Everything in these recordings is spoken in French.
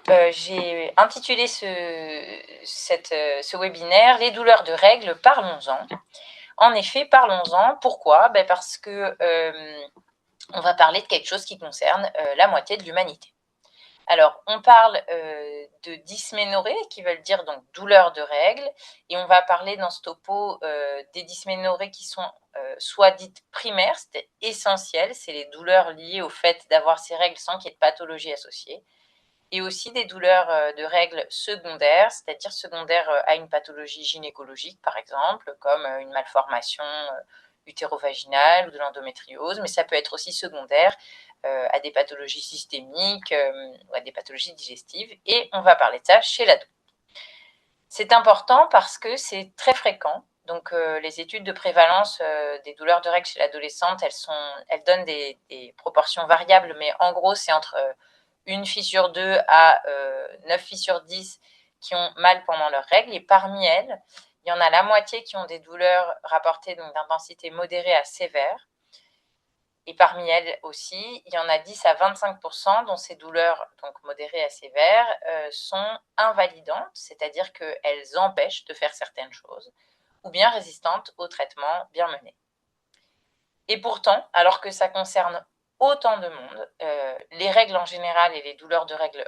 J'ai intitulé ce webinaire « Les douleurs de règles, parlons-en ». En effet, parlons-en. Pourquoi? Parce que on va parler de quelque chose qui concerne la moitié de l'humanité. Alors, on parle de dysménorrhée, qui veulent dire donc douleur de règles, et on va parler dans ce topo des dysménorrhées qui sont soit dites primaires, c'est essentiel, c'est les douleurs liées au fait d'avoir ces règles sans qu'il y ait de pathologie associée, et aussi des douleurs de règles secondaires, c'est-à-dire secondaires à une pathologie gynécologique, par exemple, comme une malformation utérovaginale ou de l'endométriose, mais ça peut être aussi secondaire à des pathologies systémiques ou à des pathologies digestives, et on va parler de ça chez l'ado. C'est important parce que c'est très fréquent. Donc, les études de prévalence des douleurs de règles chez l'adolescente, elles donnent des proportions variables, mais en gros, c'est entre une fille sur 2 à 9 filles sur 10 qui ont mal pendant leurs règles. Et parmi elles, il y en a la moitié qui ont des douleurs rapportées d'intensité modérée à sévère. Et parmi elles aussi, il y en a 10 à 25% dont ces douleurs, donc modérées à sévères, sont invalidantes, c'est-à-dire qu'elles empêchent de faire certaines choses, ou bien résistantes au traitement bien mené. Et pourtant, alors que ça concerne autant de monde, les règles en général et les douleurs de règles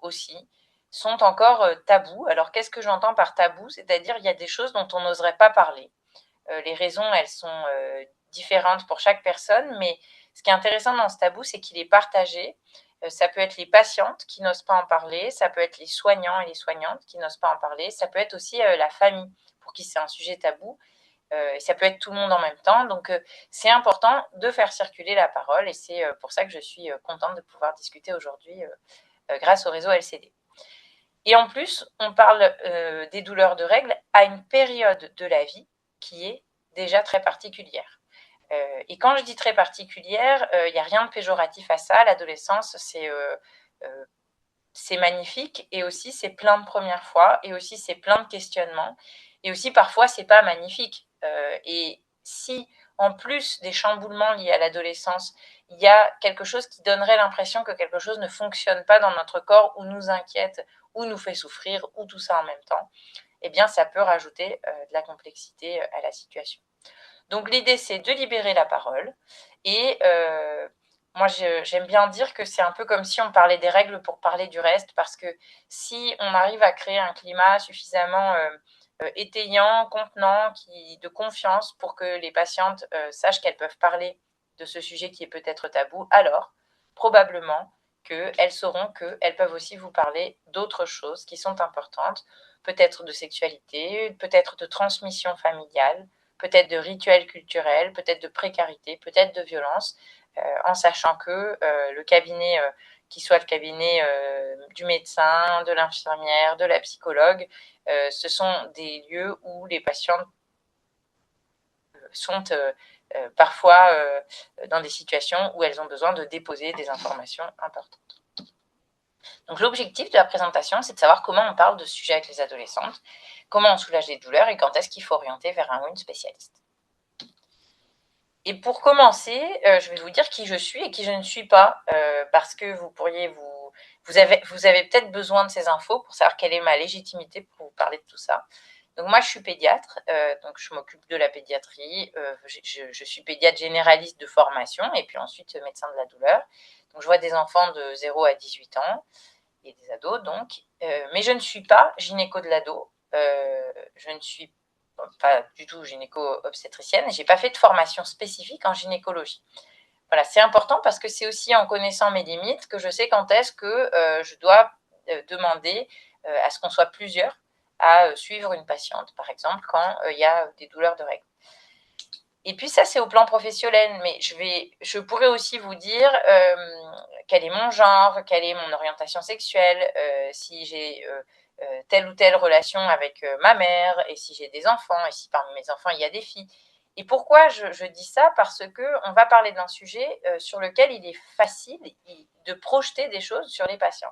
aussi, sont encore tabous. Alors qu'est-ce que j'entends par tabou? C'est-à-dire il y a des choses dont on n'oserait pas parler. Les raisons, elles sont différentes pour chaque personne, mais ce qui est intéressant dans ce tabou, c'est qu'il est partagé. Ça peut être les patientes qui n'osent pas en parler, ça peut être les soignants et les soignantes qui n'osent pas en parler, ça peut être aussi la famille pour qui c'est un sujet tabou, et ça peut être tout le monde en même temps. Donc, c'est important de faire circuler la parole, et c'est pour ça que je suis contente de pouvoir discuter aujourd'hui grâce au réseau LCD. Et en plus, on parle des douleurs de règles à une période de la vie qui est déjà très particulière. Et quand je dis très particulière, il n'y a rien de péjoratif à ça. L'adolescence, c'est magnifique, et aussi c'est plein de premières fois, et aussi c'est plein de questionnements, et aussi parfois c'est pas magnifique. Et si en plus des chamboulements liés à l'adolescence, il y a quelque chose qui donnerait l'impression que quelque chose ne fonctionne pas dans notre corps, ou nous inquiète, ou nous fait souffrir, ou tout ça en même temps, eh bien ça peut rajouter de la complexité à la situation. Donc l'idée, c'est de libérer la parole, et moi j'aime bien dire que c'est un peu comme si on parlait des règles pour parler du reste, parce que si on arrive à créer un climat suffisamment étayant, contenant, de confiance, pour que les patientes sachent qu'elles peuvent parler de ce sujet qui est peut-être tabou, alors probablement qu'elles sauront qu'elles peuvent aussi vous parler d'autres choses qui sont importantes, peut-être de sexualité, peut-être de transmission familiale, peut-être de rituels culturels, peut-être de précarité, peut-être de violence, en sachant que le cabinet, qui soit le cabinet du médecin, de l'infirmière, de la psychologue, ce sont des lieux où les patientes sont parfois dans des situations où elles ont besoin de déposer des informations importantes. Donc l'objectif de la présentation, c'est de savoir comment on parle de ce sujet avec les adolescentes, comment on soulage les douleurs, et quand est-ce qu'il faut orienter vers un ou une spécialiste. Et pour commencer, je vais vous dire qui je suis et qui je ne suis pas, parce que vous avez peut-être besoin de ces infos pour savoir quelle est ma légitimité pour vous parler de tout ça. Donc moi, je suis pédiatre, donc je m'occupe de la pédiatrie. Je suis pédiatre généraliste de formation, et puis ensuite médecin de la douleur. Donc je vois des enfants de 0 à 18 ans et des ados, donc. Mais je ne suis pas gynéco de l'ado. Je ne suis pas du tout gynéco-obstétricienne. Je n'ai pas fait de formation spécifique en gynécologie. Voilà, c'est important parce que c'est aussi en connaissant mes limites que je sais quand est-ce que je dois demander à ce qu'on soit plusieurs à suivre une patiente, par exemple, quand il y a des douleurs de règles. Et puis ça, c'est au plan professionnel, mais je pourrais aussi vous dire quel est mon genre, quelle est mon orientation sexuelle, si j'ai telle ou telle relation avec ma mère, et si j'ai des enfants, et si parmi mes enfants, il y a des filles. Et pourquoi je dis ça? Parce qu'on va parler d'un sujet sur lequel il est facile de projeter des choses sur les patientes.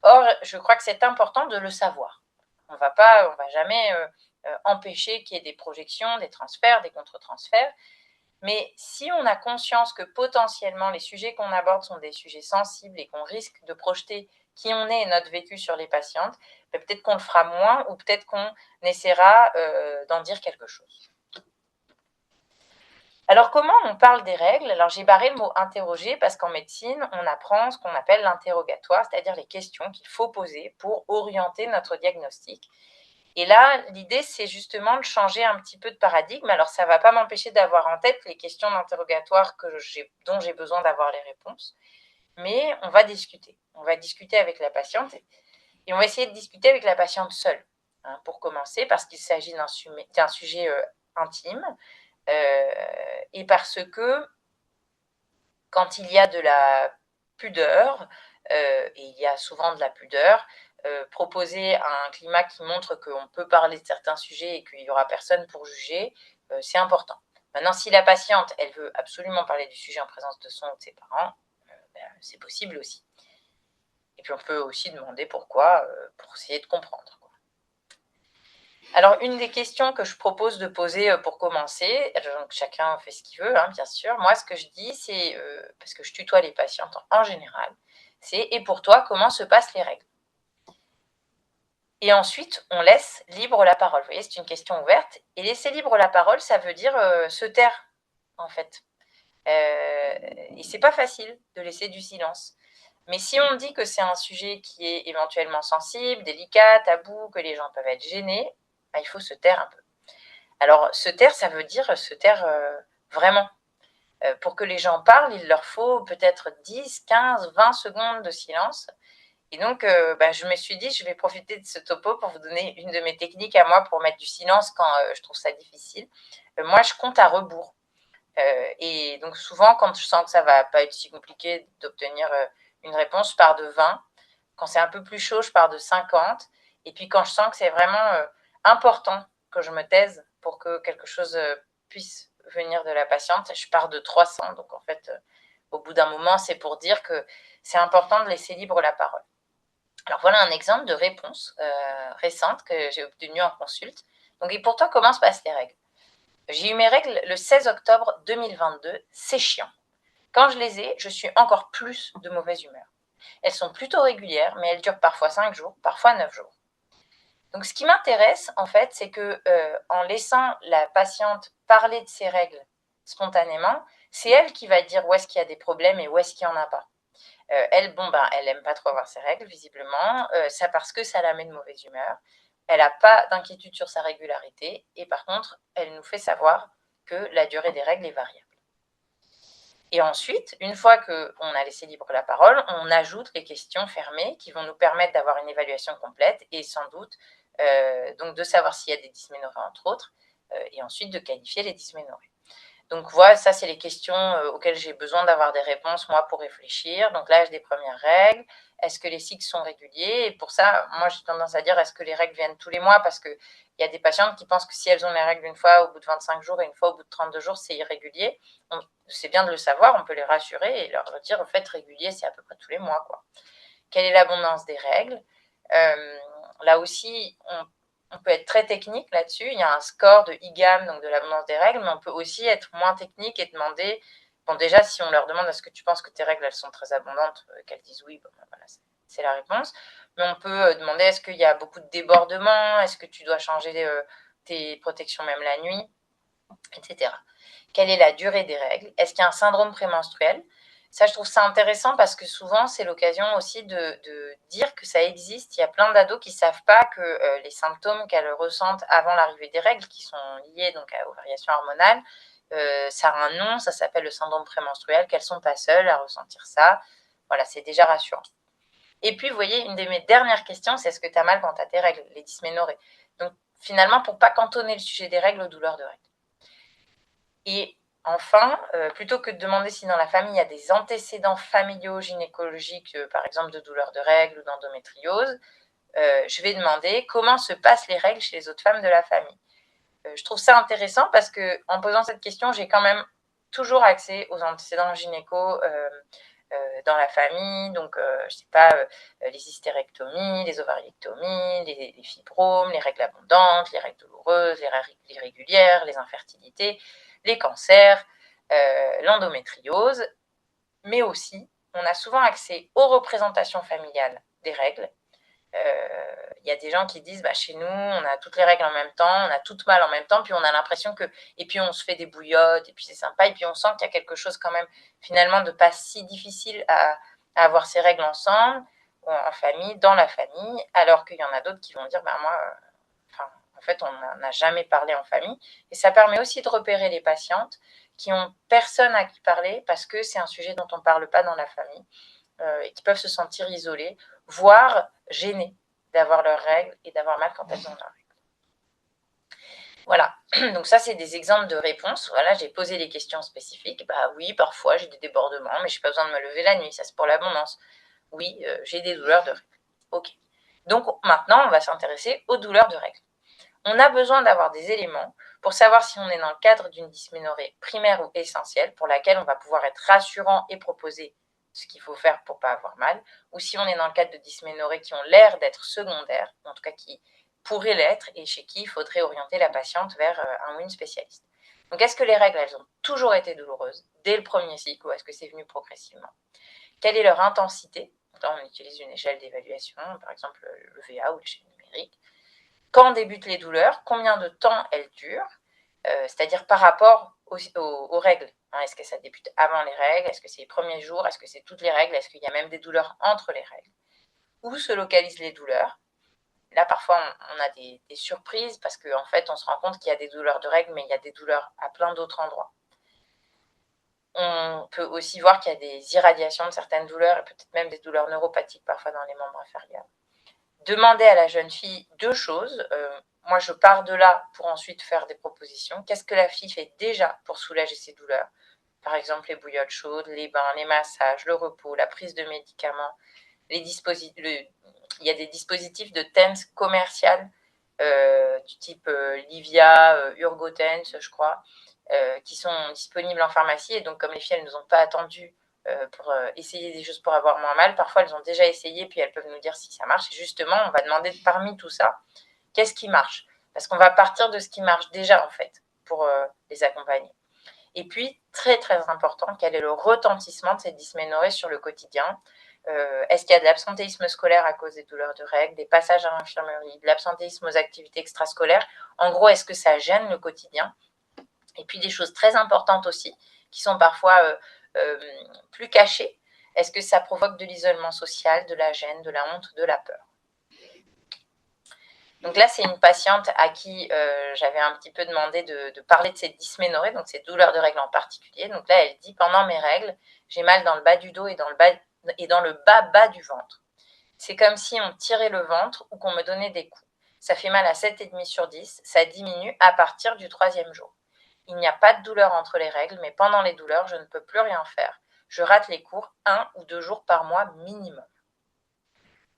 Or, je crois que c'est important de le savoir. On va jamais empêcher qu'il y ait des projections, des transferts, des contre-transferts. Mais si on a conscience que potentiellement les sujets qu'on aborde sont des sujets sensibles et qu'on risque de projeter qui on est et notre vécu sur les patientes, peut-être qu'on le fera moins ou peut-être qu'on essaiera d'en dire quelque chose. Alors, comment on parle des règles? Alors, j'ai barré le mot interroger parce qu'en médecine, on apprend ce qu'on appelle l'interrogatoire, c'est-à-dire les questions qu'il faut poser pour orienter notre diagnostic. Et là, l'idée, c'est justement de changer un petit peu de paradigme. Alors, ça ne va pas m'empêcher d'avoir en tête les questions d'interrogatoire dont j'ai besoin d'avoir les réponses, mais on va discuter. On va discuter avec la patiente et on va essayer de discuter avec la patiente seule, hein, pour commencer, parce qu'il s'agit d'un sujet intime. Et parce que quand il y a de la pudeur, et il y a souvent de la pudeur, proposer un climat qui montre qu'on peut parler de certains sujets et qu'il n'y aura personne pour juger, c'est important. Maintenant, si la patiente, elle veut absolument parler du sujet en présence de son ou de ses parents, c'est possible aussi. Et puis on peut aussi demander pourquoi, pour essayer de comprendre. Alors, une des questions que je propose de poser pour commencer, donc chacun fait ce qu'il veut, hein, bien sûr. Moi, ce que je dis, c'est, parce que je tutoie les patientes en général, c'est « Et pour toi, comment se passent les règles ?» Et ensuite, on laisse libre la parole. Vous voyez, c'est une question ouverte. Et laisser libre la parole, ça veut dire se taire, en fait. Et c'est pas facile de laisser du silence. Mais si on dit que c'est un sujet qui est éventuellement sensible, délicat, tabou, que les gens peuvent être gênés, il faut se taire un peu. Alors, se taire, ça veut dire se taire vraiment. Pour que les gens parlent, il leur faut peut-être 10, 15, 20 secondes de silence. Et donc, je me suis dit, je vais profiter de ce topo pour vous donner une de mes techniques à moi pour mettre du silence quand je trouve ça difficile. Moi, je compte à rebours. Et donc, souvent, quand je sens que ça ne va pas être si compliqué d'obtenir une réponse, je pars de 20. Quand c'est un peu plus chaud, je pars de 50. Et puis, quand je sens que c'est vraiment important que je me taise pour que quelque chose puisse venir de la patiente, je pars de 300. Donc, en fait, au bout d'un moment, c'est pour dire que c'est important de laisser libre la parole. Alors, voilà un exemple de réponse récente que j'ai obtenue en consulte. Donc, et pour toi, comment se passent les règles? J'ai eu mes règles le 16 octobre 2022. C'est chiant. Quand je les ai, je suis encore plus de mauvaise humeur. Elles sont plutôt régulières, mais elles durent parfois 5 jours, parfois 9 jours. Donc, ce qui m'intéresse, en fait, c'est que en laissant la patiente parler de ses règles spontanément, c'est elle qui va dire où est-ce qu'il y a des problèmes et où est-ce qu'il n'y en a pas. Elle n'aime pas trop avoir ses règles, visiblement. Ça parce que ça la met de mauvaise humeur. Elle n'a pas d'inquiétude sur sa régularité. Et par contre, elle nous fait savoir que la durée des règles est variable. Et ensuite, une fois qu'on a laissé libre la parole, on ajoute les questions fermées qui vont nous permettre d'avoir une évaluation complète et sans doute donc de savoir s'il y a des dysménorrhées, entre autres, et ensuite de qualifier les dysménorrhées. Donc voilà, ça, c'est les questions auxquelles j'ai besoin d'avoir des réponses, moi, pour réfléchir. Donc l'âge des premières règles, est-ce que les cycles sont réguliers? Et pour ça, moi, j'ai tendance à dire, est-ce que les règles viennent tous les mois? Parce qu'il y a des patientes qui pensent que si elles ont les règles une fois au bout de 25 jours et une fois au bout de 32 jours, c'est irrégulier. Donc, c'est bien de le savoir, on peut les rassurer et leur dire, en fait, régulier, c'est à peu près tous les mois, quoi. Quelle est l'abondance des règles? Là aussi, on peut être très technique là-dessus. Il y a un score de IGAM, donc de l'abondance des règles, mais on peut aussi être moins technique et demander, bon, déjà, si on leur demande est-ce que tu penses que tes règles, elles sont très abondantes, qu'elles disent oui, bon, voilà, c'est la réponse. Mais on peut demander est-ce qu'il y a beaucoup de débordements, est-ce que tu dois changer tes protections même la nuit, etc. Quelle est la durée des règles? Est-ce qu'il y a un syndrome prémenstruel? Ça, je trouve ça intéressant parce que souvent, c'est l'occasion aussi de dire que ça existe. Il y a plein d'ados qui ne savent pas que les symptômes qu'elles ressentent avant l'arrivée des règles, qui sont liés donc aux variations hormonales, ça a un nom, ça s'appelle le syndrome prémenstruel, qu'elles ne sont pas seules à ressentir ça. Voilà, c'est déjà rassurant. Et puis, vous voyez, une de mes dernières questions, c'est est-ce que tu as mal quand tu as tes règles, les dysménorrhées? Donc, finalement, pour ne pas cantonner le sujet des règles aux douleurs de règles. Et enfin, plutôt que de demander si dans la famille il y a des antécédents familiaux gynécologiques, par exemple de douleurs de règles ou d'endométriose, je vais demander comment se passent les règles chez les autres femmes de la famille. Je trouve ça intéressant parce qu'en posant cette question, j'ai quand même toujours accès aux antécédents gynéco dans la famille. Donc, je ne sais pas, les hystérectomies, les ovariectomies, les fibromes, les règles abondantes, les règles douloureuses, les règles irrégulières, les infertilités, les cancers, l'endométriose. Mais aussi, on a souvent accès aux représentations familiales des règles. Il y a des gens qui disent chez nous, on a toutes les règles en même temps, on a toutes mal en même temps, puis on a l'impression que. Et puis on se fait des bouillottes, et puis c'est sympa, et puis on sent qu'il y a quelque chose quand même, finalement, de pas si difficile à avoir ces règles ensemble, en famille, dans la famille, alors qu'il y en a d'autres qui vont dire moi, en fait, on n'a jamais parlé en famille. Et ça permet aussi de repérer les patientes qui ont personne à qui parler parce que c'est un sujet dont on ne parle pas dans la famille et qui peuvent se sentir isolées, voire gênées d'avoir leurs règles et d'avoir mal quand elles ont leurs règles. Voilà, donc ça c'est des exemples de réponses. Voilà, j'ai posé les questions spécifiques. Oui, parfois j'ai des débordements, mais je n'ai pas besoin de me lever la nuit, ça c'est pour l'abondance. Oui, j'ai des douleurs de règles. Ok. Donc maintenant, on va s'intéresser aux douleurs de règles. On a besoin d'avoir des éléments pour savoir si on est dans le cadre d'une dysménorrhée primaire ou essentielle, pour laquelle on va pouvoir être rassurant et proposer ce qu'il faut faire pour ne pas avoir mal, ou si on est dans le cadre de dysménorrhées qui ont l'air d'être secondaires, en tout cas qui pourraient l'être, et chez qui il faudrait orienter la patiente vers un ou une spécialiste. Donc, est-ce que les règles, elles ont toujours été douloureuses dès le premier cycle, ou est-ce que c'est venu progressivement? Quelle est leur intensité? Là, on utilise une échelle d'évaluation, par exemple le VA ou l'échelle numérique. Quand débutent les douleurs? Combien de temps elles durent? C'est-à-dire par rapport aux règles. Est-ce que ça débute avant les règles? Est-ce que c'est les premiers jours? Est-ce que c'est toutes les règles? Est-ce qu'il y a même des douleurs entre les règles? Où se localisent les douleurs? Là, parfois, on a des surprises parce qu'en fait, on se rend compte qu'il y a des douleurs de règles, mais il y a des douleurs à plein d'autres endroits. On peut aussi voir qu'il y a des irradiations de certaines douleurs et peut-être même des douleurs neuropathiques parfois dans les membres inférieurs. Demander à la jeune fille 2 choses. Moi, je pars de là pour ensuite faire des propositions. Qu'est-ce que la fille fait déjà pour soulager ses douleurs? Par exemple, les bouillottes chaudes, les bains, les massages, le repos, la prise de médicaments. Il y a des dispositifs de TENS commercial du type Livia, Urgotens, je crois, qui sont disponibles en pharmacie. Et donc, comme les filles, elles ne nous ont pas attendu pour essayer des choses pour avoir moins mal, parfois elles ont déjà essayé, puis elles peuvent nous dire si ça marche. Et justement, on va demander parmi tout ça, qu'est-ce qui marche? Parce qu'on va partir de ce qui marche déjà, en fait, pour les accompagner. Et puis, très très important, quel est le retentissement de cette dysménorrhée sur le quotidien? Est-ce qu'il y a de l'absentéisme scolaire à cause des douleurs de règles, des passages à l'infirmerie, de l'absentéisme aux activités extrascolaires? En gros, est-ce que ça gêne le quotidien? Et puis des choses très importantes aussi, qui sont parfois plus cachées. Est-ce que ça provoque de l'isolement social, de la gêne, de la honte, de la peur? Donc là, c'est une patiente à qui j'avais un petit peu demandé de parler de cette dysménorrhée, donc ces douleurs de règles en particulier. Donc là, elle dit, pendant mes règles, j'ai mal dans le bas du dos et dans le bas du ventre. C'est comme si on tirait le ventre ou qu'on me donnait des coups. Ça fait mal à 7,5 sur 10. Ça diminue à partir du 3e jour. Il n'y a pas de douleur entre les règles, mais pendant les douleurs, je ne peux plus rien faire. Je rate les cours 1 ou 2 jours par mois minimum.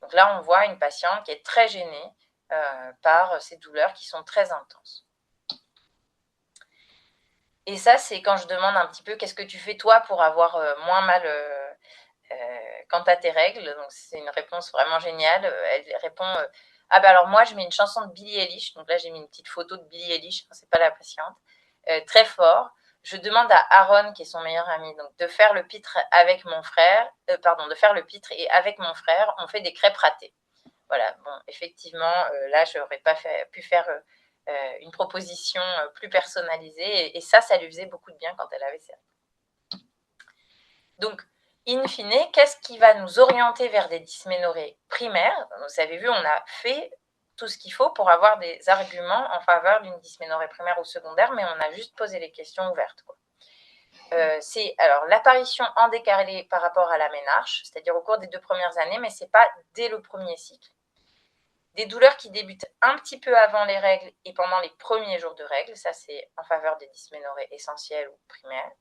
Donc là, on voit une patiente qui est très gênée par ces douleurs qui sont très intenses. Et ça, c'est quand je demande un petit peu qu'est-ce que tu fais toi pour avoir moins mal quant à tes règles. Donc c'est une réponse vraiment géniale. Elle répond alors moi je mets une chanson de Billie Eilish. Donc là j'ai mis une petite photo de Billie Eilish, c'est pas la patiente. Très fort. Je demande à Aaron, qui est son meilleur ami, donc de faire le pitre avec mon frère. De faire le pitre et avec mon frère, on fait des crêpes ratées. Voilà. Bon, effectivement, là j'aurais pas pu faire une proposition plus personnalisée et ça lui faisait beaucoup de bien quand elle avait ses règles. Donc in fine, qu'est-ce qui va nous orienter vers des dysménorrhées primaires? Vous avez vu, on a fait tout ce qu'il faut pour avoir des arguments en faveur d'une dysménorrhée primaire ou secondaire, mais on a juste posé les questions ouvertes, quoi. C'est alors l'apparition en décalé par rapport à la ménarche, c'est-à-dire au cours des 2 premières années, mais ce n'est pas dès le premier cycle. Des douleurs qui débutent un petit peu avant les règles et pendant les premiers jours de règles, ça c'est en faveur des dysménorrhées essentielles ou primaires.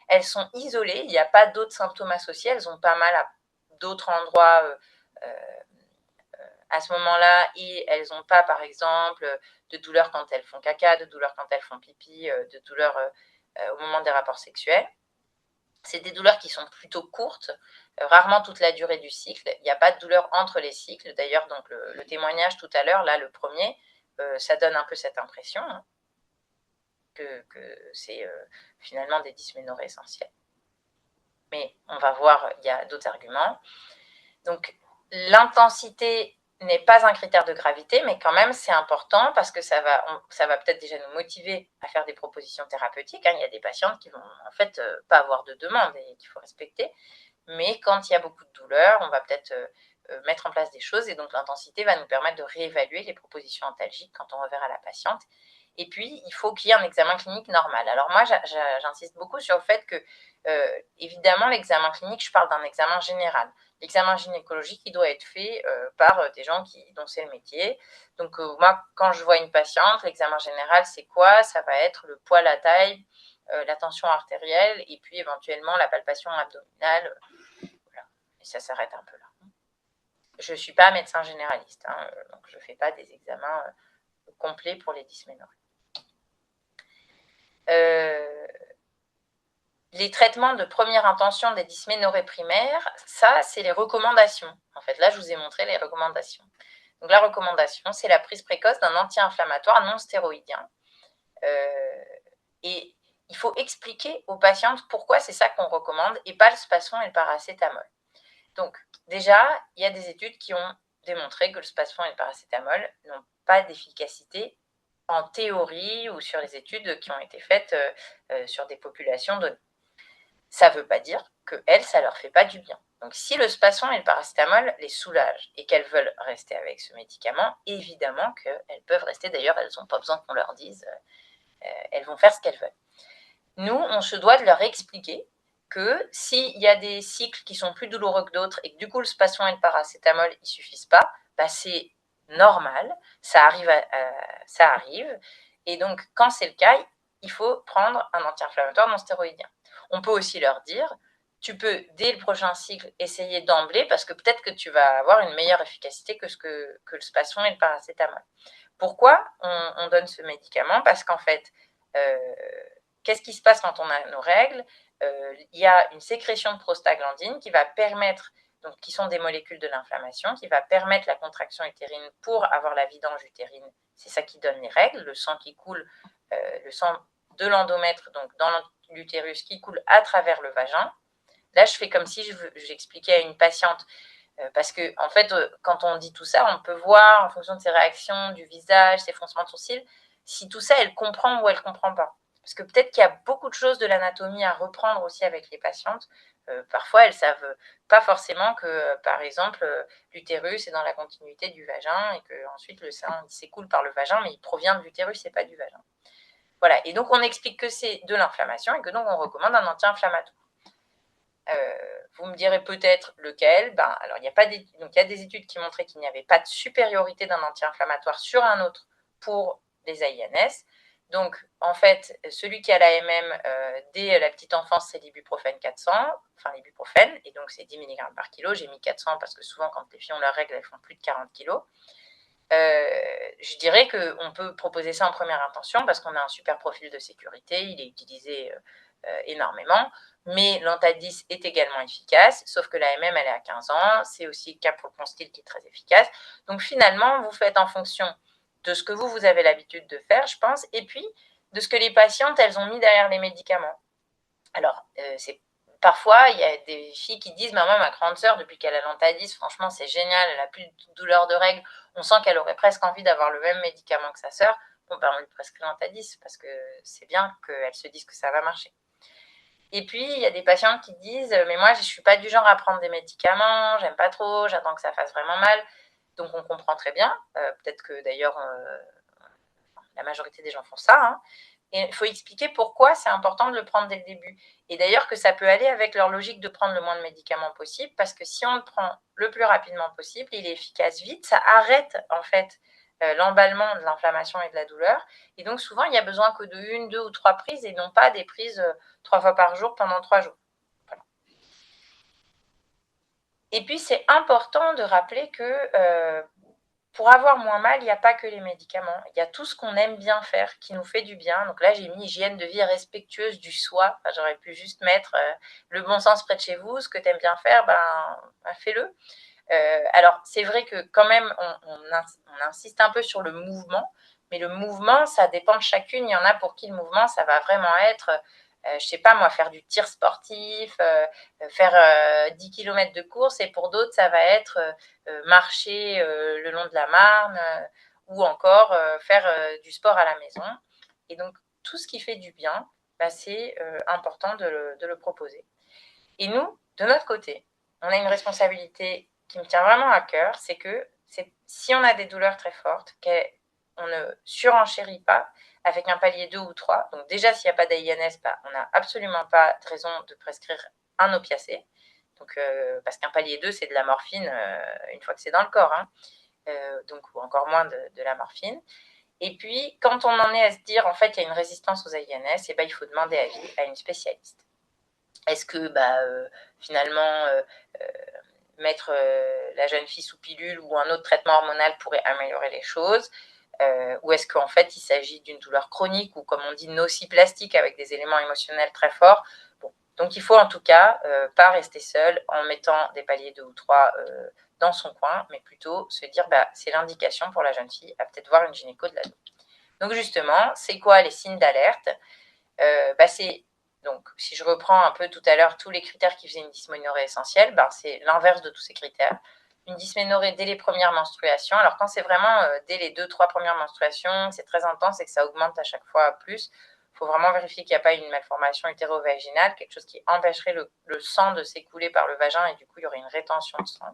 Elles sont isolées, il n'y a pas d'autres symptômes associés, elles ont pas mal à d'autres endroits à ce moment-là et elles n'ont pas, par exemple, de douleurs quand elles font caca, de douleurs quand elles font pipi, de douleurs au moment des rapports sexuels. C'est des douleurs qui sont plutôt courtes, rarement toute la durée du cycle. Il n'y a pas de douleur entre les cycles. D'ailleurs, donc le témoignage tout à l'heure, là, le premier, ça donne un peu cette impression que c'est finalement des dysménorrhées essentielles. Mais on va voir, il y a d'autres arguments. Donc, l'intensité n'est pas un critère de gravité, mais quand même, c'est important parce que ça va peut-être déjà nous motiver à faire des propositions thérapeutiques. Il y a des patientes qui vont en fait pas avoir de demande et qu'il faut respecter. Mais quand il y a beaucoup de douleur, on va peut-être mettre en place des choses et donc l'intensité va nous permettre de réévaluer les propositions antalgiques quand on reverra la patiente. Et puis, il faut qu'il y ait un examen clinique normal. Alors moi, j'insiste beaucoup sur le fait que, évidemment, l'examen clinique, je parle d'un examen général. L'examen gynécologique, il doit être fait par des gens dont c'est le métier. Donc moi, quand je vois une patiente, l'examen général, c'est quoi? Ça va être le poids, la taille, la tension artérielle et puis éventuellement la palpation abdominale. Voilà. Et ça s'arrête un peu là. Je ne suis pas médecin généraliste, donc je ne fais pas des examens complets pour les dysménorrhées. Les traitements de première intention des dysménorrhées primaires, ça, c'est les recommandations. En fait, là, je vous ai montré les recommandations. Donc, la recommandation, c'est la prise précoce d'un anti-inflammatoire non stéroïdien. Et il faut expliquer aux patientes pourquoi c'est ça qu'on recommande et pas le spasfon et le paracétamol. Donc, déjà, il y a des études qui ont démontré que le spasfon et le paracétamol n'ont pas d'efficacité en théorie ou sur les études qui ont été faites sur des populations données. Ça ne veut pas dire qu'elles, ça ne leur fait pas du bien. Donc, si le spasfon et le paracétamol les soulagent et qu'elles veulent rester avec ce médicament, évidemment qu'elles peuvent rester. D'ailleurs, elles n'ont pas besoin qu'on leur dise, elles vont faire ce qu'elles veulent. Nous, on se doit de leur expliquer que s'il y a des cycles qui sont plus douloureux que d'autres et que du coup le spasfon et le paracétamol ne suffisent pas, c'est normal, ça arrive. Et donc, quand c'est le cas, il faut prendre un anti-inflammatoire non stéroïdien. On peut aussi leur dire, tu peux, dès le prochain cycle, essayer d'emblée parce que peut-être que tu vas avoir une meilleure efficacité que le spasfon et le paracétamol. Pourquoi on donne ce médicament? Parce qu'en fait, qu'est-ce qui se passe quand on a nos règles? Il y a une sécrétion de prostaglandine qui va permettre, donc qui sont des molécules de l'inflammation, qui va permettre la contraction utérine pour avoir la vidange utérine. C'est ça qui donne les règles, le sang qui coule, le sang de l'endomètre, donc dans l'utérus, qui coule à travers le vagin. Là, je fais comme si j'expliquais à une patiente, parce que en fait, quand on dit tout ça, on peut voir en fonction de ses réactions, du visage, ses froncements de sourcils, si tout ça, elle comprend ou elle ne comprend pas. Parce que peut-être qu'il y a beaucoup de choses de l'anatomie à reprendre aussi avec les patientes. Parfois, elles ne savent pas forcément que, par exemple, l'utérus est dans la continuité du vagin et qu'ensuite le sang s'écoule par le vagin, mais il provient de l'utérus et pas du vagin. Voilà, et donc on explique que c'est de l'inflammation et que donc on recommande un anti-inflammatoire. Vous me direz peut-être lequel. Alors, il y a des études qui montraient qu'il n'y avait pas de supériorité d'un anti-inflammatoire sur un autre pour les AINS. Donc, en fait, celui qui a l'AMM dès la petite enfance, c'est l'ibuprofène 400, enfin l'ibuprofène, et donc c'est 10 mg par kilo. J'ai mis 400 parce que souvent, quand les filles ont leurs règles, elles font plus de 40 kg. Je dirais qu'on peut proposer ça en première intention parce qu'on a un super profil de sécurité, il est utilisé énormément, mais l'Antadis est également efficace, sauf que l'AMM, elle est à 15 ans, c'est aussi le cas pour le Constyl qui est très efficace. Donc finalement, vous faites en fonction de ce que vous avez l'habitude de faire, je pense, et puis de ce que les patientes, elles ont mis derrière les médicaments. Alors, parfois, il y a des filles qui disent « Maman, ma grande sœur, depuis qu'elle a l'Antadis, franchement, c'est génial, elle n'a plus de douleur de règles. On sent qu'elle aurait presque envie d'avoir le même médicament que sa sœur. » Bon, on lui prescrit l'Antadis parce que c'est bien qu'elle se dise que ça va marcher. Et puis, il y a des patientes qui disent « Mais moi, je ne suis pas du genre à prendre des médicaments, j'aime pas trop, j'attends que ça fasse vraiment mal. » Donc, on comprend très bien. Peut-être que d'ailleurs, la majorité des gens font ça. Et il faut expliquer pourquoi c'est important de le prendre dès le début. Et d'ailleurs que ça peut aller avec leur logique de prendre le moins de médicaments possible, parce que si on le prend le plus rapidement possible, il est efficace vite, ça arrête en fait l'emballement de l'inflammation et de la douleur. Et donc souvent, il n'y a besoin que de 1, 2 ou 3 prises et non pas des prises 3 fois par jour pendant 3 jours. Voilà. Et puis, c'est important de rappeler que pour avoir moins mal, il n'y a pas que les médicaments. Il y a tout ce qu'on aime bien faire, qui nous fait du bien. Donc là, j'ai mis hygiène de vie respectueuse du soi. Enfin, j'aurais pu juste mettre le bon sens près de chez vous. Ce que tu aimes bien faire, fais-le. Alors, c'est vrai que quand même, on insiste un peu sur le mouvement. Mais le mouvement, ça dépend de chacune. Il y en a pour qui le mouvement, ça va vraiment être je sais pas moi, faire du tir sportif, faire 10 km de course, et pour d'autres, ça va être marcher le long de la Marne, ou encore faire du sport à la maison. Et donc, tout ce qui fait du bien, bah, c'est important de le proposer. Et nous, de notre côté, on a une responsabilité qui me tient vraiment à cœur, c'est que si on a des douleurs très fortes, qu'on ne surenchérit pas avec un palier 2 ou 3. Donc déjà, s'il n'y a pas d'AINS, bah, on n'a absolument pas de raison de prescrire un opiacé. Donc, parce qu'un palier 2, c'est de la morphine une fois que c'est dans le corps, hein. Donc, ou encore moins de la morphine. Et puis, quand on en est à se dire, en fait, il y a une résistance aux AINS, et ben, il faut demander avis à une spécialiste. Est-ce que finalement, mettre la jeune fille sous pilule ou un autre traitement hormonal pourrait améliorer les choses, ou est-ce qu'en fait, il s'agit d'une douleur chronique ou, comme on dit, nociplastique avec des éléments émotionnels très forts. Bon. Donc, il faut en tout cas pas rester seul en mettant des paliers 2 ou 3 dans son coin, mais plutôt se dire, c'est l'indication pour la jeune fille à peut-être voir une gynéco de l'ado. Donc, justement, c'est quoi les signes d'alerte? C'est Donc, si je reprends un peu tout à l'heure tous les critères qui faisaient une dysménorrhée essentielle, c'est l'inverse de tous ces critères. Une dysménorrhée dès les premières menstruations. Alors, quand c'est vraiment dès les 2-3 premières menstruations, c'est très intense et que ça augmente à chaque fois plus, il faut vraiment vérifier qu'il n'y a pas une malformation utéro-vaginale, quelque chose qui empêcherait le sang de s'écouler par le vagin, et du coup, il y aurait une rétention de sang.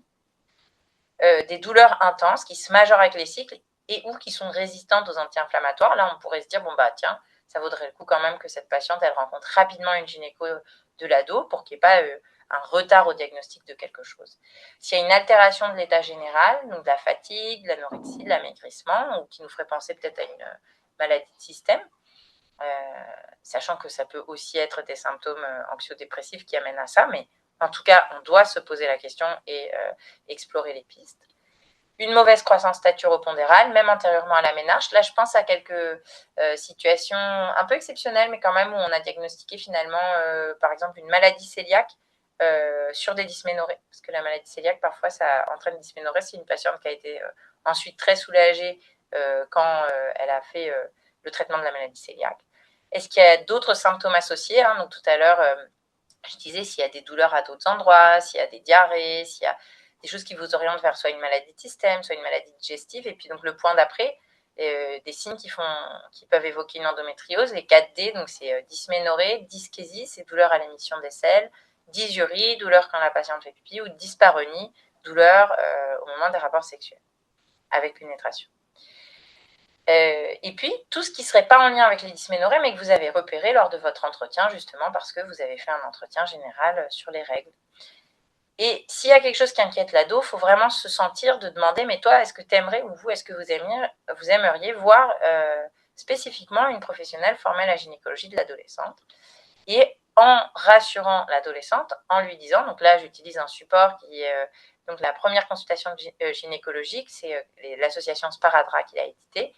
Des douleurs intenses qui se majorent avec les cycles et ou qui sont résistantes aux anti-inflammatoires. Là, on pourrait se dire, tiens, ça vaudrait le coup quand même que cette patiente, elle rencontre rapidement une gynéco de l'ado pour qu'il n'y ait pas un retard au diagnostic de quelque chose. S'il y a une altération de l'état général, donc de la fatigue, de l'anorexie, de l'amaigrissement, ou qui nous ferait penser peut-être à une maladie de système, sachant que ça peut aussi être des symptômes anxio-dépressifs qui amènent à ça, mais en tout cas, on doit se poser la question et explorer les pistes. Une mauvaise croissance staturo-pondérale, même antérieurement à la ménarche. Là, je pense à quelques situations un peu exceptionnelles, mais quand même où on a diagnostiqué finalement, par exemple, une maladie cœliaque sur des dysménorrhées. Parce que la maladie cœliaque, parfois, ça entraîne une dysménorrhée. C'est une patiente qui a été ensuite très soulagée quand elle a fait le traitement de la maladie cœliaque. Est-ce qu'il y a d'autres symptômes associés, hein? Donc, tout à l'heure, je disais, s'il y a des douleurs à d'autres endroits, s'il y a des diarrhées, s'il y a des choses qui vous orientent vers soit une maladie de système, soit une maladie digestive. Et puis, donc, le point d'après, des signes qui peuvent évoquer une endométriose. Les 4D, donc c'est dysménorrhée, dyschésie, c'est douleur à l'émission des selles, dysurie, douleur quand la patiente fait pipi, ou dyspareunie, douleur au moment des rapports sexuels avec pénétration. Et puis, tout ce qui ne serait pas en lien avec les dysménorrhées, mais que vous avez repéré lors de votre entretien, justement parce que vous avez fait un entretien général sur les règles. Et s'il y a quelque chose qui inquiète l'ado, il faut vraiment se sentir de demander, mais toi, est-ce que tu aimerais, ou vous, est-ce que vous aimeriez voir spécifiquement une professionnelle formée à la gynécologie de l'adolescente? Et en rassurant l'adolescente, en lui disant, donc là, j'utilise un support qui est donc la première consultation gynécologique, c'est l'association Sparadra qui l'a édité.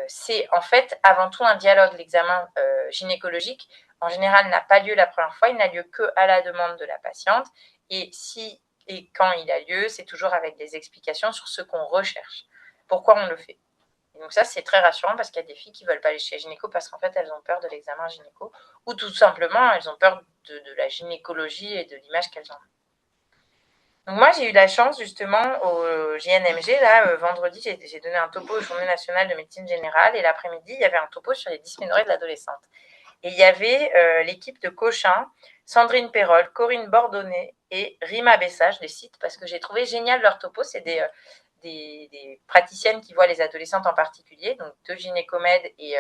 C'est en fait avant tout un dialogue. L'examen gynécologique, en général, n'a pas lieu la première fois, il n'a lieu qu'à la demande de la patiente. Et si et quand il a lieu, c'est toujours avec des explications sur ce qu'on recherche, pourquoi on le fait. Et donc ça, c'est très rassurant parce qu'il y a des filles qui ne veulent pas aller chez la gynéco parce qu'en fait, elles ont peur de l'examen gynéco, ou tout simplement, elles ont peur de la gynécologie et de l'image qu'elles ont. Donc moi, j'ai eu la chance, justement, au JNMG, là, vendredi, j'ai donné un topo aux Journées nationales de médecine générale, et l'après-midi, il y avait un topo sur les dysménorrhées de l'adolescente. Et il y avait l'équipe de Cochin, Sandrine Perrol, Corinne Bordonnet et Rima Bessage, je les cite parce que j'ai trouvé génial leur topo. C'est des praticiennes qui voient les adolescentes en particulier, donc 2 gynécomèdes et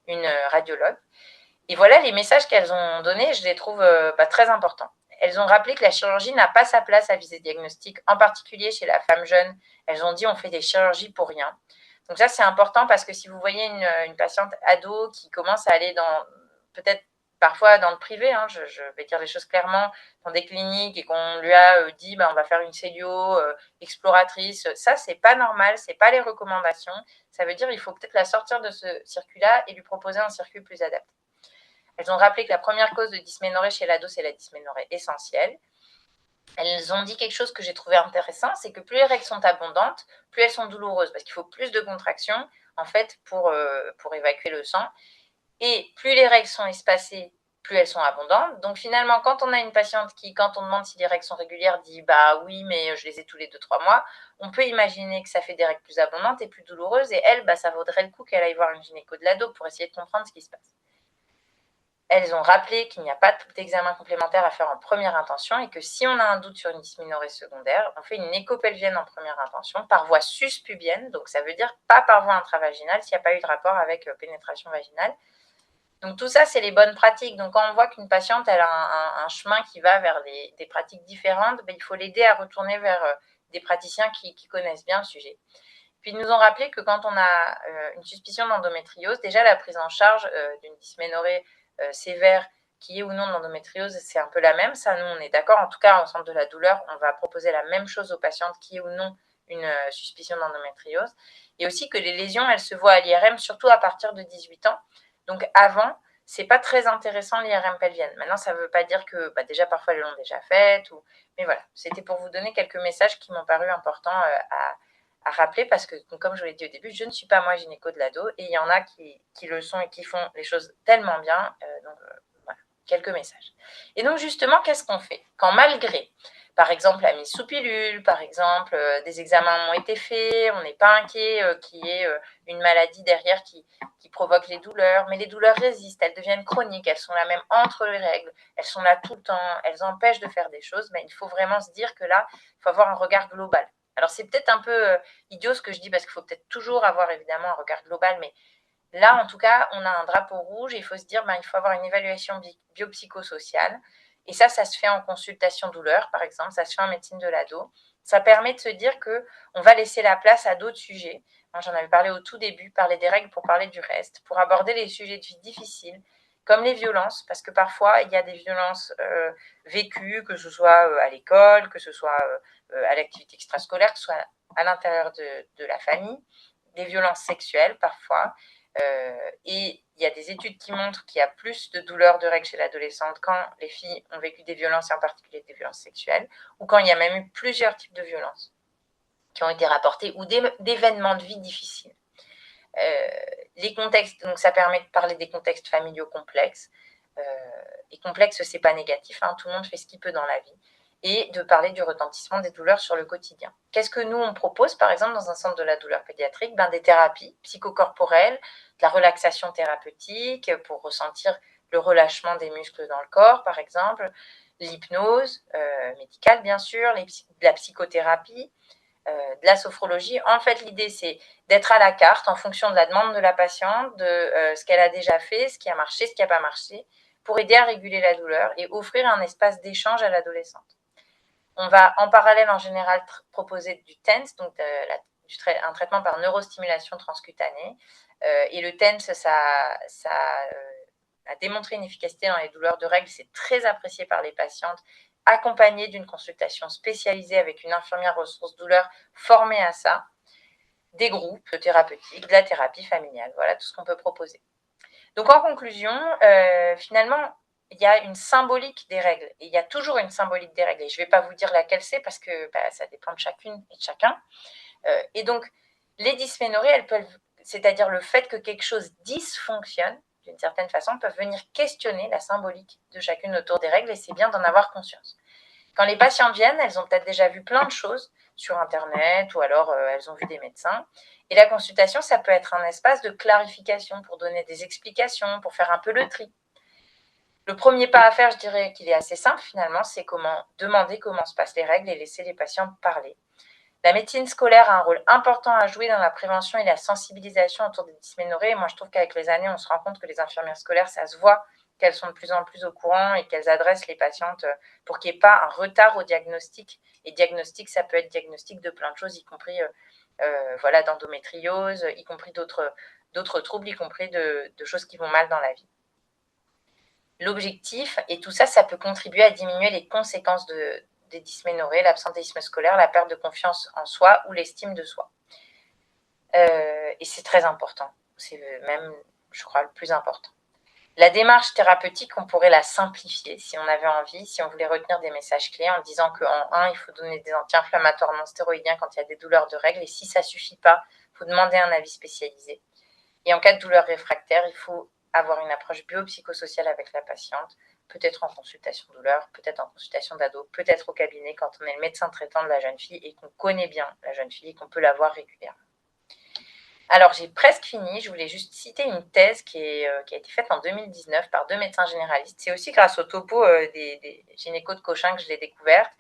une radiologue. Et voilà les messages qu'elles ont donnés, je les trouve très importants. Elles ont rappelé que la chirurgie n'a pas sa place à visée diagnostique, en particulier chez la femme jeune. Elles ont dit on fait des chirurgies pour rien. Donc ça, c'est important parce que si vous voyez une patiente ado qui commence à aller peut-être parfois dans le privé, hein, je vais dire les choses clairement, dans des cliniques, et qu'on lui a dit on va faire une cellio exploratrice, ça, c'est pas normal, c'est pas les recommandations. Ça veut dire qu'il faut peut-être la sortir de ce circuit-là et lui proposer un circuit plus adapté. Elles ont rappelé que la première cause de dysménorrhée chez l'ado, c'est la dysménorrhée essentielle. Elles ont dit quelque chose que j'ai trouvé intéressant, c'est que plus les règles sont abondantes, plus elles sont douloureuses, parce qu'il faut plus de contractions, en fait, pour évacuer le sang. Et plus les règles sont espacées, plus elles sont abondantes. Donc finalement, quand on a une patiente qui, quand on demande si les règles sont régulières, dit « bah oui, mais je les ai tous les 2-3 mois », on peut imaginer que ça fait des règles plus abondantes et plus douloureuses. Et elle, ça vaudrait le coup qu'elle aille voir une gynéco de l'ado pour essayer de comprendre ce qui se passe. Elles ont rappelé qu'il n'y a pas d'examen complémentaire à faire en première intention et que si on a un doute sur une dysménorrhée secondaire, on fait une écho-pelvienne en première intention par voie suspubienne, donc ça veut dire pas par voie intravaginale s'il n'y a pas eu de rapport avec pénétration vaginale. Donc tout ça, c'est les bonnes pratiques. Donc quand on voit qu'une patiente elle a un chemin qui va vers des pratiques différentes, il faut l'aider à retourner vers des praticiens qui connaissent bien le sujet. Puis ils nous ont rappelé que quand on a une suspicion d'endométriose, déjà la prise en charge d'une dysménorrhée sévère qui est ou non de l'endométriose, c'est un peu la même. Ça, nous, on est d'accord. En tout cas, au centre de la douleur, on va proposer la même chose aux patientes qui est ou non une suspicion d'endométriose. Et aussi que les lésions, elles se voient à l'IRM, surtout à partir de 18 ans. Donc avant, c'est pas très intéressant l'IRM pelvienne. Maintenant, ça ne veut pas dire que déjà parfois elles l'ont déjà faite. Mais voilà, c'était pour vous donner quelques messages qui m'ont paru importants à rappeler parce que, comme je vous l'ai dit au début, je ne suis pas moi gynéco de l'ado et il y en a qui le sont et qui font les choses tellement bien. Voilà, quelques messages. Et donc justement, qu'est-ce qu'on fait quand malgré, par exemple, la mise sous pilule, par exemple, des examens ont été faits, on n'est pas inquiet qu'il y ait une maladie derrière qui provoque les douleurs, mais les douleurs résistent, elles deviennent chroniques, elles sont là même entre les règles, elles sont là tout le temps, elles empêchent de faire des choses, mais il faut vraiment se dire que là, il faut avoir un regard global. Alors c'est peut-être un peu idiot ce que je dis parce qu'il faut peut-être toujours avoir évidemment un regard global, mais là en tout cas on a un drapeau rouge et il faut se dire il faut avoir une évaluation biopsychosociale et ça se fait en consultation douleur par exemple, ça se fait en médecine de l'ado. Ça permet de se dire qu'on va laisser la place à d'autres sujets. Moi, j'en avais parlé au tout début, parler des règles pour parler du reste, pour aborder les sujets de vie difficiles, comme les violences, parce que parfois, il y a des violences vécues, que ce soit à l'école, que ce soit à l'activité extrascolaire, que ce soit à l'intérieur de la famille, des violences sexuelles parfois. Et il y a des études qui montrent qu'il y a plus de douleurs de règles chez l'adolescente quand les filles ont vécu des violences, et en particulier des violences sexuelles, ou quand il y a même eu plusieurs types de violences qui ont été rapportés, ou d'événements de vie difficiles. Les contextes, donc ça permet de parler des contextes familiaux complexes. Et complexe, c'est pas négatif, tout le monde fait ce qu'il peut dans la vie. Et de parler du retentissement des douleurs sur le quotidien. Qu'est-ce que nous, on propose, par exemple, dans un centre de la douleur pédiatrique? Des thérapies psychocorporelles, de la relaxation thérapeutique pour ressentir le relâchement des muscles dans le corps, par exemple, l'hypnose médicale, bien sûr, la psychothérapie, de la sophrologie. En fait, l'idée, c'est d'être à la carte en fonction de la demande de la patiente, de ce qu'elle a déjà fait, ce qui a marché, ce qui n'a pas marché, pour aider à réguler la douleur et offrir un espace d'échange à l'adolescente. On va en parallèle en général proposer du TENS, donc un traitement par neurostimulation transcutanée. Et le TENS, ça a démontré une efficacité dans les douleurs de règles, c'est très apprécié par les patientes, accompagné d'une consultation spécialisée avec une infirmière ressources douleurs formée à ça, des groupes thérapeutiques, de la thérapie familiale. Voilà tout ce qu'on peut proposer. Donc en conclusion, finalement, il y a une symbolique des règles. Et il y a toujours une symbolique des règles. Et je ne vais pas vous dire laquelle c'est parce que ça dépend de chacune et de chacun. Et donc, les dysménorrhées, elles peuvent, c'est-à-dire le fait que quelque chose dysfonctionne, d'une certaine façon, peuvent venir questionner la symbolique de chacune autour des règles et c'est bien d'en avoir conscience. Quand les patientes viennent, elles ont peut-être déjà vu plein de choses sur Internet ou alors elles ont vu des médecins. Et la consultation, ça peut être un espace de clarification pour donner des explications, pour faire un peu le tri. Le premier pas à faire, je dirais qu'il est assez simple finalement, c'est demander comment se passent les règles et laisser les patients parler. La médecine scolaire a un rôle important à jouer dans la prévention et la sensibilisation autour des dysménorrhées. Moi, je trouve qu'avec les années, on se rend compte que les infirmières scolaires, ça se voit qu'elles sont de plus en plus au courant et qu'elles adressent les patientes pour qu'il n'y ait pas un retard au diagnostic. Et diagnostic, ça peut être diagnostic de plein de choses, y compris d'endométriose, y compris d'autres troubles, y compris de choses qui vont mal dans la vie. L'objectif, et tout ça, ça peut contribuer à diminuer les conséquences des dysménorrhées, l'absentéisme scolaire, la perte de confiance en soi ou l'estime de soi. Et c'est très important. C'est même, je crois, le plus important. La démarche thérapeutique, on pourrait la simplifier si on avait envie, si on voulait retenir des messages clés en disant qu'en 1, il faut donner des anti-inflammatoires non stéroïdiens quand il y a des douleurs de règles. Et si ça ne suffit pas, il faut demander un avis spécialisé. Et en cas de douleur réfractaire, il faut avoir une approche biopsychosociale avec la patiente, peut-être en consultation douleur, peut-être en consultation d'ado, peut-être au cabinet quand on est le médecin traitant de la jeune fille et qu'on connaît bien la jeune fille et qu'on peut la voir régulièrement. Alors, j'ai presque fini. Je voulais juste citer une thèse qui a été faite en 2019 par 2 médecins généralistes. C'est aussi grâce au topo des gynécos de Cochin que je l'ai découverte.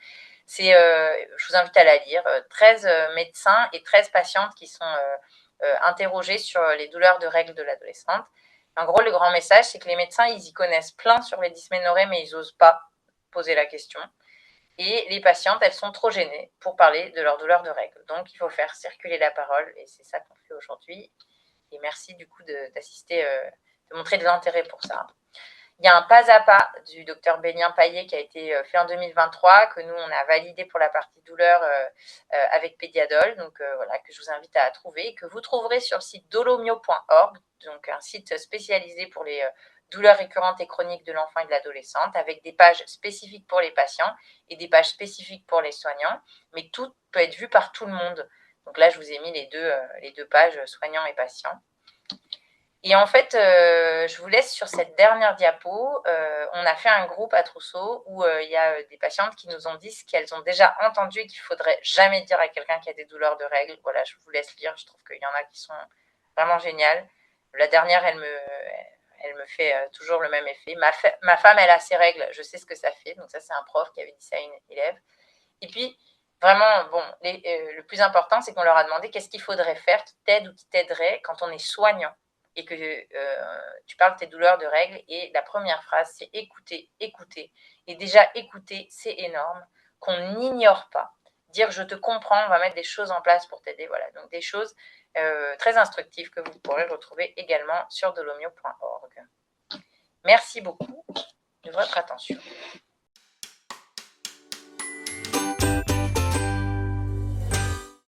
Je vous invite à la lire. 13 médecins et 13 patientes qui sont interrogées sur les douleurs de règles de l'adolescente. En gros, le grand message, c'est que les médecins, ils y connaissent plein sur les dysménorrhées, mais ils n'osent pas poser la question. Et les patientes, elles sont trop gênées pour parler de leur douleur de règles. Donc, il faut faire circuler la parole et c'est ça qu'on fait aujourd'hui. Et merci du coup d'assister, de montrer de l'intérêt pour ça. Il y a un pas à pas du docteur Bélien-Paillet qui a été fait en 2023, que nous, on a validé pour la partie douleur avec Pédiadol, donc voilà, que je vous invite à trouver, que vous trouverez sur le site dolomio.org, donc un site spécialisé pour les douleurs récurrentes et chroniques de l'enfant et de l'adolescente, avec des pages spécifiques pour les patients et des pages spécifiques pour les soignants, mais tout peut être vu par tout le monde. Donc là, je vous ai mis les deux pages soignants et patients. Et en fait, je vous laisse sur cette dernière diapo. On a fait un groupe à Trousseau où il y a des patientes qui nous ont dit ce qu'elles ont déjà entendu et qu'il ne faudrait jamais dire à quelqu'un qui a des douleurs de règles. Voilà, je vous laisse lire. Je trouve qu'il y en a qui sont vraiment géniales. La dernière, elle me fait toujours le même effet. Ma femme, elle a ses règles. Je sais ce que ça fait. Donc ça, c'est un prof qui avait dit ça à une élève. Et puis, vraiment, bon, le plus important, c'est qu'on leur a demandé qu'est-ce qu'il faudrait faire qui t'aide ou qui t'aiderait quand on est soignant et que tu parles de tes douleurs de règles. Et la première phrase, c'est écouter, écouter. Et déjà, écouter, c'est énorme, qu'on n'ignore pas. Dire je te comprends, on va mettre des choses en place pour t'aider. Voilà, donc des choses très instructives que vous pourrez retrouver également sur dolomio.org. Merci beaucoup de votre attention.